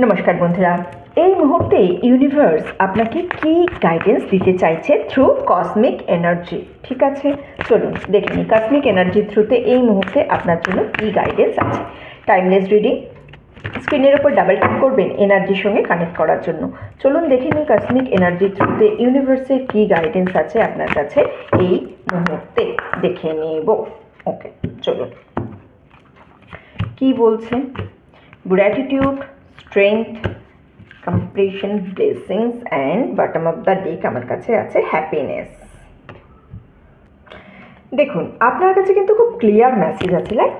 নমস্কার বন্ধুরা, এই মুহূর্তে ইউনিভার্স আপনাকে কি গাইডেন্স দিতে চাইছে থ্রু কসমিক এনার্জি। ঠিক আছে, চলুন দেখে নিই কসমিক এনার্জির থ্রুতে এই মুহূর্তে আপনার জন্য কি গাইডেন্স আছে। টাইমলেস রিডিং, স্ক্রিনের ওপর ডাবল ক্লিক করবেন এনার্জির সঙ্গে কানেক্ট করার জন্য। চলুন দেখে নিই কসমিক এনার্জির থ্রুতে ইউনিভার্সের কি গাইডেন্স আছে আপনার কাছে এই মুহূর্তে। দেখে নেব। ওকে, চলুন কি বলছে। Gratitude, strength, compassion, blessings and bottom of the deck আমার কাছে আছে হ্যাপিনেস। দেখুন আপনার কাছে কিন্তু খুব ক্লিয়ার মেসেজ আছে, like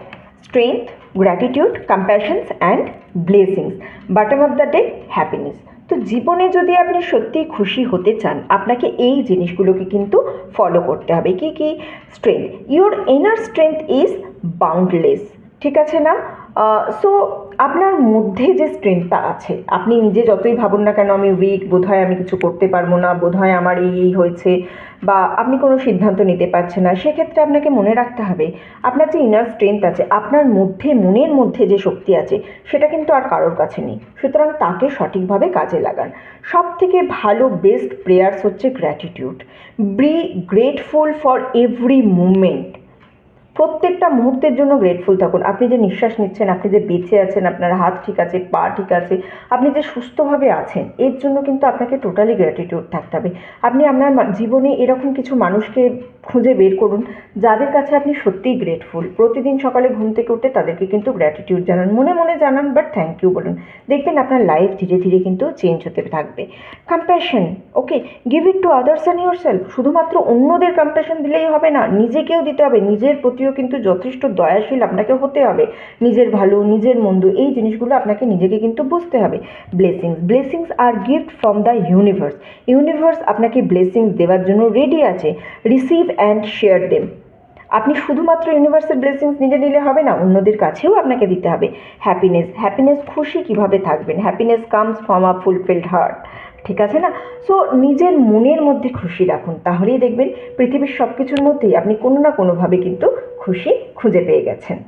strength, gratitude, compassions and blessings, bottom of the deck happiness. তো জীবনে যদি আপনি সত্যিই খুশি হতে চান, আপনাকে এই জিনিসগুলোকে কিন্তু ফলো করতে হবে। কি কি? Strength, your inner strength is boundless. ঠিক আছে না? সো আপনার মধ্যে যে স্ট্রেংথটা আছে, আপনি নিজে যতই ভাবুন না কেন আমি উইক, বোধহয় আমি কিছু করতে পারবো না, বোধহয় আমার এই হয়েছে, বা আপনি কোনো সিদ্ধান্ত নিতে পারছেন না, সেক্ষেত্রে আপনাকে মনে রাখতে হবে আপনার যে ইনার স্ট্রেংথ আছে, আপনার মধ্যে মনের মধ্যে যে শক্তি আছে, সেটা কিন্তু আর কারোর কাছে নেই। সুতরাং তাকে সঠিকভাবে কাজে লাগান। সব থেকে ভালো বেস্ট প্রেয়ার্স হচ্ছে gratitude. Be grateful for every movement. প্রত্যেকটা মুহূর্তের জন্য গ্রেটফুল থাকুন। আপনি যে নিঃশ্বাস নিচ্ছেন, আপনি যে বেঁচে আছেন, আপনার হাত ঠিক আছে, পা ঠিক আছে, আপনি যে সুস্থভাবে আছেন, এর জন্য কিন্তু আপনাকে টোটালি গ্র্যাটিটিউড থাকতে হবে। আপনি আপনার জীবনে এরকম কিছু মানুষকে খুঁজে বের করুন যাদের কাছে আপনি সত্যিই গ্রেটফুল। প্রতিদিন সকালে ঘুম থেকে উঠে তাদেরকে কিন্তু গ্র্যাটিটিউড জানান, মনে মনে জানান, বাট থ্যাংক ইউ বলুন। দেখবেন আপনার লাইফ ধীরে ধীরে কিন্তু চেঞ্জ হতে থাকবে। Compassion, okay, give it to others and your self. শুধুমাত্র অন্যদের কম্প্যাশন দিলেই হবে না, নিজেকেও দিতে হবে। নিজের প্রতিও কিন্তু যথেষ্ট দয়াশীল আপনাকে হতে হবে। নিজের ভালো, নিজের মন্দ, এই জিনিসগুলো আপনাকে নিজেকে কিন্তু বুঝতে হবে। ব্লেসিংস, ব্লেসিংস আর gift from the universe. Universe আপনাকে ব্লেসিংস দেওয়ার জন্য রেডি আছে। Receive and share them. আপনি শুধুমাত্র ইউনিভার্সাল ব্লেসিংস নিজে নিলে হবে না, অন্যদের কাছেও আপনাকে দিতে হবে। হ্যাপিনেস, হ্যাপিনেস, খুশি কিভাবে থাকবেন? Happiness comes from a fulfilled heart. ঠিক আছে না? সো নিজের মনের মধ্যে খুশি রাখুন, তাহলেই দেখবেন পৃথিবীর সব কিছুর মধ্যেই আপনি কোনো না কোনোভাবে কিন্তু খুশি খুঁজে পেয়ে গেছেন।